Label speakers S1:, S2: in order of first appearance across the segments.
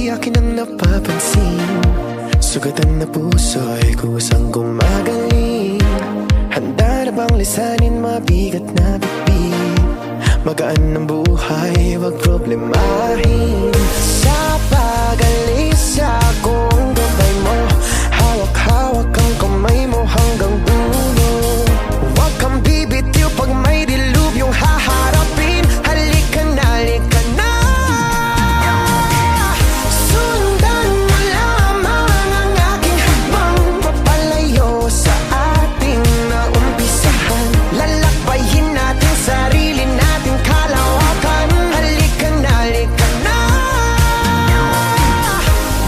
S1: akin ang napapansin. Sugatan na puso'y kusang gumagaling. Handa na bang lisanin mabigat na bibig? Magaan ng buhay, wag problemahin. Sa pag-alis akong gabay mo, hawak-hawak ang kamay mo hanggang dulo. Huwag kang bibitiw pag may dilubyong haharapin. Halika na, halika na. Sundan mo lamang ang aking habang papalayo sa ating naumpisahan. Lalakbayin natin sarili natin kalawakan. Halika na, halika na.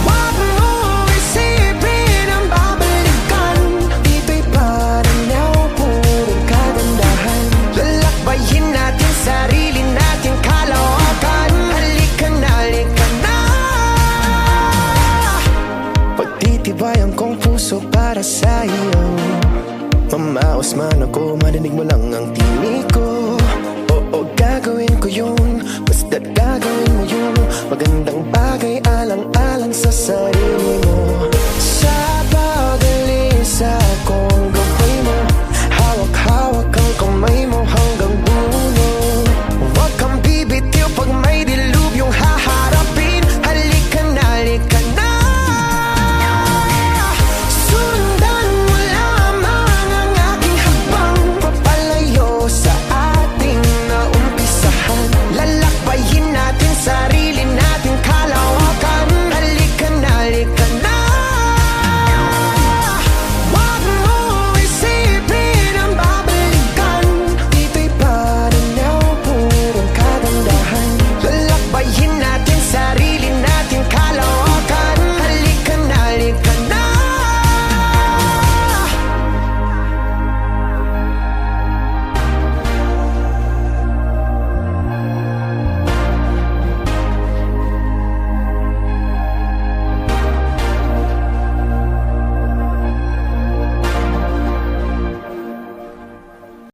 S1: Huwag mo isipin ang babalikan. Dito'y paranaw, purong kagandahan. Lalakbayin natin sarili natin kalawakan. Halika na, halika na. Pagtitibayan kong puso para sa iyo. Mamaos man ako, marinig mo lang ang tinig ko. Oo, gagawin ko yun, basta't gagawin mo yun. Magandang bagay alang-alang sa sarili mo.